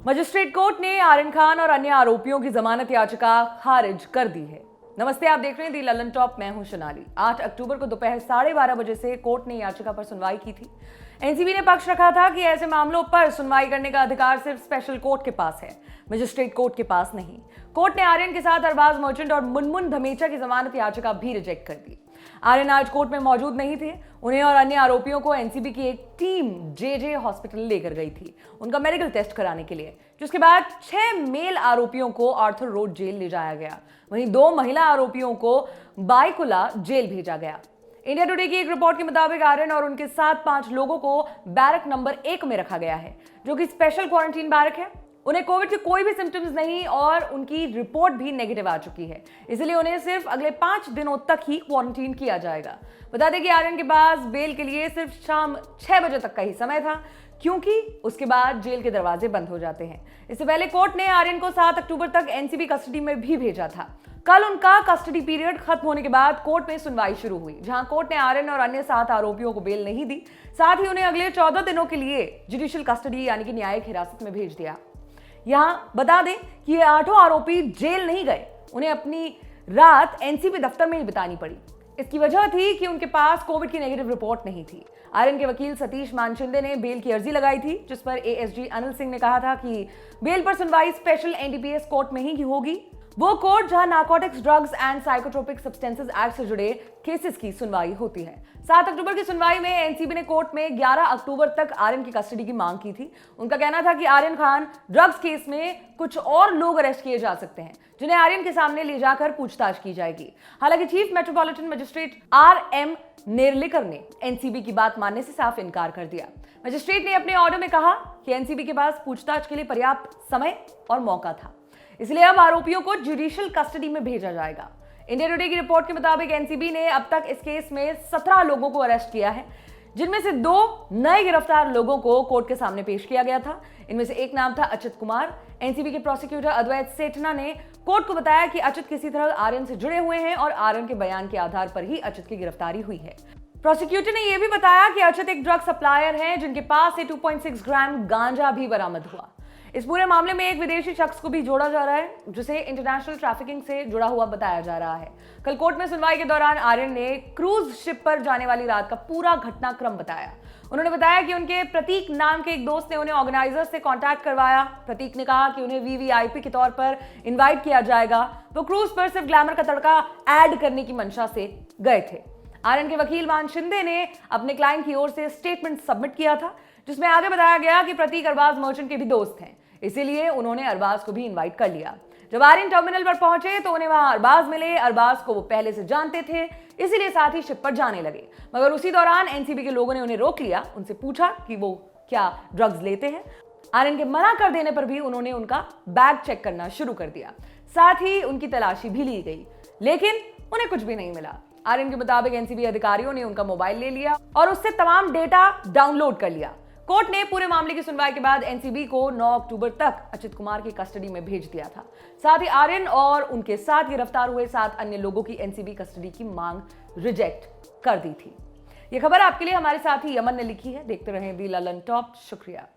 Magistrate court ने आर्यन खान और अन्य आरोपियों की जमानत याचिका खारिज कर दी है। नमस्ते, आप देख रहे हैं दी ललन टॉप। मैं हूं सोनाली। 8 अक्टूबर को दोपहर 12:30 बजे से कोर्ट ने याचिका पर सुनवाई की थी। एनसीबी ने पक्ष रखा था कि ऐसे मामलों पर सुनवाई करने का अधिकार सिर्फ स्पेशल कोर्ट के पास है, मजिस्ट्रेट कोर्ट के पास नहीं। कोर्ट ने आर्यन के साथ अरबाज मर्चेंट और मुनमुन धमेचा की जमानत याचिका भी रिजेक्ट कर दी। आर्यन आज कोर्ट में मौजूद नहीं थे। उन्हें और अन्य आरोपियों को एनसीबी की एक टीम जेजे हॉस्पिटल लेकर गई थी उनका मेडिकल टेस्ट कराने के लिए, जिसके बाद 6 मेल आरोपियों को आर्थर रोड जेल ले जाया गया। वहीं 2 महिला आरोपियों को बायकुला जेल भेजा गया। इंडिया टुडे की एक रिपोर्ट के मुताबिक आर्यन और उनके साथ 5 लोगों को बैरक नंबर 1 में रखा गया है, जो कि स्पेशल क्वारंटीन बैरक है। उन्हें कोविड के कोई भी सिम्टम्स नहीं और उनकी रिपोर्ट भी नेगेटिव आ चुकी है, इसलिए उन्हें सिर्फ अगले 5 दिनों तक ही क्वारंटीन किया जाएगा। बता दें कि आर्यन के पास बेल के लिए सिर्फ शाम 6 बजे तक का ही समय था, क्योंकि उसके बाद जेल के दरवाजे बंद हो जाते हैं। इससे पहले कोर्ट ने आर्यन को 7 अक्टूबर तक एनसीबी कस्टडी में भी भेजा था। कल उनका कस्टडी पीरियड खत्म होने के बाद कोर्ट में सुनवाई शुरू हुई, जहां कोर्ट ने आर्यन और अन्य 7 आरोपियों को बेल नहीं दी। साथ ही उन्हें अगले 14 दिनों के लिए जुडिशियल कस्टडी यानी कि न्यायिक हिरासत में भेज दिया। यहां बता दें कि ये 8 आरोपी जेल नहीं गए, उन्हें अपनी रात एनसीबी दफ्तर में ही बितानी पड़ी। इसकी वजह थी कि उनके पास कोविड की नेगेटिव रिपोर्ट नहीं थी। आर्यन के वकील सतीश मानशिंदे ने बेल की अर्जी लगाई थी, जिस पर एएसजी अनिल सिंह ने कहा था कि बेल पर सुनवाई स्पेशल एनडीपीएस कोर्ट में ही होगी, वो कोर्ट जहां narcotics, drugs and psychotropic substances act से जुड़े केसेस की सुनवाई होती है। 7 अक्टूबर की सुनवाई में एनसीबी ने कोर्ट में 11 अक्टूबर तक आर्यन की कस्टडी की मांग की थी। उनका कहना था कि आर्यन खान ड्रग्स केस में कुछ और लोग अरेस्ट किए जा सकते हैं, जिन्हें आर्यन के सामने ले जाकर पूछताछ की जाएगी। हालांकि chief metropolitan magistrate RM Nerlikar ने एनसीबी की बात मानने से साफ इनकार कर दिया। मजिस्ट्रेट ने अपने ऑर्डर में कहा कि एनसीबी के पास पूछताछ के लिए पर्याप्त समय और मौका था, इसलिए अब आरोपियों को जुडिशियल कस्टडी में भेजा जाएगा। इंडिया टुडे की रिपोर्ट के मुताबिक एनसीबी ने अब तक इस केस में 17 लोगों को अरेस्ट किया है, जिनमें से 2 नए गिरफ्तार लोगों को कोर्ट के सामने पेश किया गया था। इनमें से एक नाम था अच्युत कुमार। एनसीबी के प्रोसिक्यूटर अद्वैत सेठना ने कोर्ट को बताया कि अच्युत किसी तरह आर्यन से जुड़े हुए हैं और आर्यन के बयान के आधार पर ही अच्युत की गिरफ्तारी हुई है। प्रोसिक्यूटर ने यह भी बताया कि अच्युत एक ड्रग सप्लायर है, जिनके पास से 2.6 ग्राम गांजा भी बरामद हुआ। इस पूरे मामले में एक विदेशी शख्स को भी जोड़ा जा रहा है, जिसे इंटरनेशनल ट्रैफिकिंग से जुड़ा हुआ बताया जा रहा है। कल कोर्ट में सुनवाई के दौरान आर्यन ने क्रूज शिप पर जाने वाली रात का पूरा घटनाक्रम बताया। उन्होंने बताया कि उनके प्रतीक नाम के एक दोस्त ने उन्हें ऑर्गेनाइजर से कांटेक्ट करवाया। प्रतीक ने कहा कि उन्हें वीवीआईपी के तौर पर इनवाइट किया जाएगा। वो क्रूज पर सिर्फ ग्लैमर का तड़का ऐड करने की मंशा से गए थे। आर्यन के वकील मानशिंदे ने अपने क्लाइंट की ओर से स्टेटमेंट सबमिट किया था, जिसमें आगे बताया गया कि प्रतीक अरबाज मर्चेंट के भी दोस्त हैं, इसीलिए उन्होंने अरबाज को भी इनवाइट कर लिया। जब आर्यन टर्मिनल पर पहुंचे तो उन्हें वहां अरबाज मिले। अरबाज को वो पहले से जानते थे, इसीलिए साथ ही शिप पर जाने लगे। मगर उसी दौरान एनसीबी के लोगों ने उन्हें रोक लिया, उनसे पूछा कि वो क्या ड्रग्स लेते हैं। आर्यन के मना कर देने पर भी उन्होंने उनका बैग चेक करना शुरू कर दिया। साथ ही उनकी तलाशी भी ली गई, लेकिन उन्हें कुछ भी नहीं मिला। आर्यन के मुताबिक एनसीबी अधिकारियों ने उनका मोबाइल ले लिया और उससे तमाम डेटा डाउनलोड कर लिया। कोर्ट ने पूरे मामले की सुनवाई के बाद एनसीबी को 9 अक्टूबर तक अच्युत कुमार की कस्टडी में भेज दिया था। साथ ही आर्यन और उनके साथ गिरफ्तार हुए 7 अन्य लोगों की एनसीबी कस्टडी की मांग रिजेक्ट कर दी थी। यह खबर आपके लिए हमारे साथी यमन ने लिखी है। देखते रहें दी ललन टॉप। शुक्रिया।